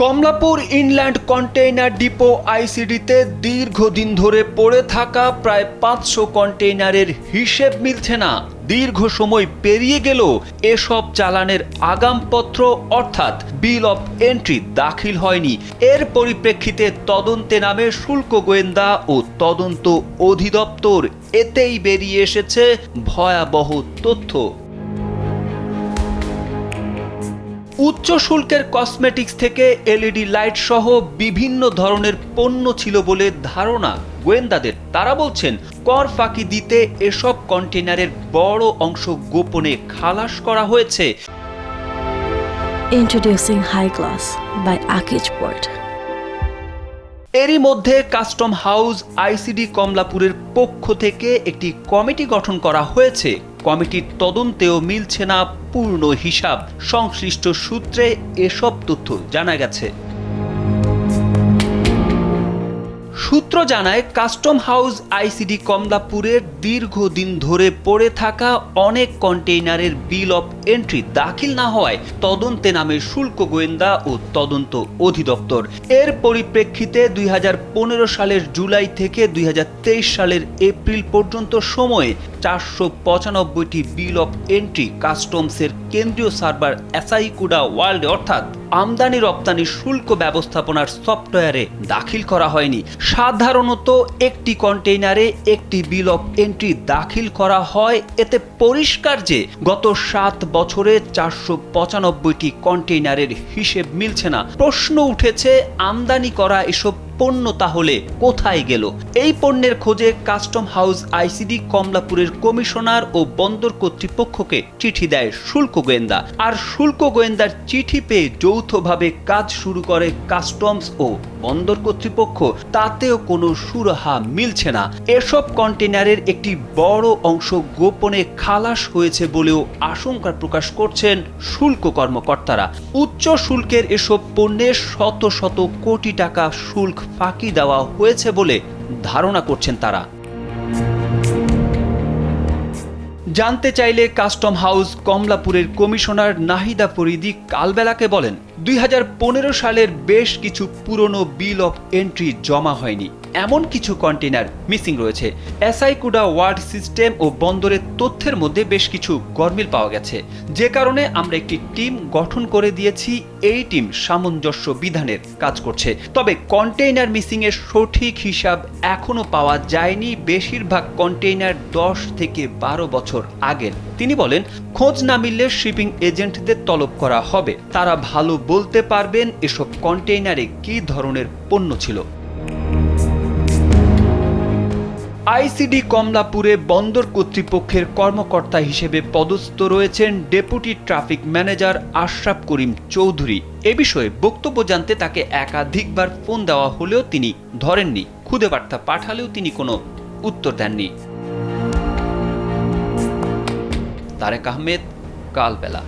Kamalapur inland container depot আইসিডিতে দীর্ঘদিন ধরে পড়ে থাকা প্রায় 500 কন্টেইনারের হিসেব মিলছে না। দীর্ঘ সময় পেরিয়ে গেল এসব চালানের আগামপত্র অর্থাৎ বিল অফ এন্ট্রি দাখিল হয়নি। এর পরিপ্রেক্ষিতে তদন্তে নামে শুল্ক গোয়েন্দা ও তদন্ত অধিদপ্তর। এতেই বেরিয়ে এসেছে ভয়াবহ তথ্য। উচ্চ শুল্কের কসমেটিক্স থেকে এলইডি লাইট সহ বিভিন্ন ধরনের পণ্য ছিল বলে ধারণা গোয়েন্দাদের। তারা বলছেন কর ফাঁকি দিতে এসব কন্টেইনারের বড় অংশ গোপনে খালাস করা হয়েছে। Introducing High Class by Akij Port. এরই মধ্যে কাস্টম হাউস আইসিডি কমলাপুরের পক্ষ থেকে একটি কমিটি গঠন করা হয়েছে। কমিটির তদন্তেও মিলছে না পূর্ণ হিসাব। সংশ্লিষ্ট সূত্রে এসব তথ্য জানা গেছে। সূত্র জানায় কাস্টম হাউস আইসিডি কমলাপুরের দীর্ঘদিন ধরে পড়ে থাকা অনেক কন্টেইনারের বিল অফ এন্ট্রি দাখিল না হওয়ায় তদন্তে নামে শুল্ক গোয়েন্দা ও তদন্ত অধিদপ্তর। এর পরিপ্রেক্ষিতে 2015 সালের জুলাই থেকে 2023 সালের এপ্রিল পর্যন্ত সময়ে 495টি বিল অফ এন্ট্রি কাস্টমসের কেন্দ্রীয় সার্ভার এসআইকুডা ওয়ার্ল্ড অর্থাৎ আমদানি রপ্তানি শুল্ক ব্যবস্থাপনার সফটওয়্যারে দাখিল করা হয়নি। সাধারণত একটি কন্টেইনারে একটি বিল অফ এন্ট্রি দাখিল করা হয়। এতে পরিষ্কার যে গত 7 বছরে 495টি কন্টেইনারের হিসেব মিলছে না। প্রশ্ন উঠেছে, আমদানি করা এসব পণ্য তাহলে কোথায় গেল? এই পণ্যের খোঁজে কাস্টম হাউস আইসিডি কমলাপুরের কমিশনার ও বন্দর কর্তৃপক্ষকে চিঠি দেয় শুল্ক গোয়েন্দা। আর শুল্ক গোয়েন্দার চিঠি পেয়ে যৌথভাবে কাজ শুরু করে কাস্টমস ও বন্দর কর্তৃপক্ষ। তাতেও কোনো সুরাহা মিলছে না। এসব কন্টেইনারের একটি বড় অংশ গোপনে খালাস হয়েছে বলেও আশঙ্কা প্রকাশ করছেন শুল্ক কর্মকর্তারা। উচ্চ শুল্কের এসব পণ্যে শত শত কোটি টাকা শুল্ক ফাঁকি দেওয়া হয়েছে বলে ধারণা করছেন তারা। জানতে চাইলে কাস্টম হাউস কমলাপুরের কমিশনার নাহিদা ফরিদি কালবেলাকে বলেন, 2015 সালের বেশ কিছু পুরনো বিল অফ এন্ট্রি জমা হয়নি। এমন কিছু কন্টেইনার মিসিং রয়েছে। এসআইকুডা ওয়ার্ড সিস্টেম ও বন্দরের তথ্যের মধ্যে বেশ কিছু গরমিল পাওয়া গেছে, যে কারণে আমরা একটি টিম গঠন করে দিয়েছি। এই টিম সামঞ্জস্য বিধানের কাজ করছে। তবে কন্টেইনার মিসিং এর সঠিক হিসাব এখনো পাওয়া যায়নি। বেশিরভাগ কন্টেইনার 10 থেকে 12 বছর আগের। তিনি বলেন, খোঁজ না মিললে শিপিং এজেন্টদের তলব করা হবে। তারা ভালো বলতে পারবেন এসব কন্টেইনারে কী ধরনের পণ্য ছিল। আইসিডি কমলাপুরে বন্দর কর্তৃপক্ষের কর্মকর্তা হিসেবে পদস্থ রয়েছেন deputy traffic manager Ashraf Karim Chowdhury. এ বিষয়ে বক্তব্য জানতে তাকে একাধিকবার ফোন দেওয়া হলেও তিনি ধরেননি। খুদে বার্তা পাঠালেও তিনি কোনো উত্তর দেননি। তারেক আহমেদ, কালবেলা।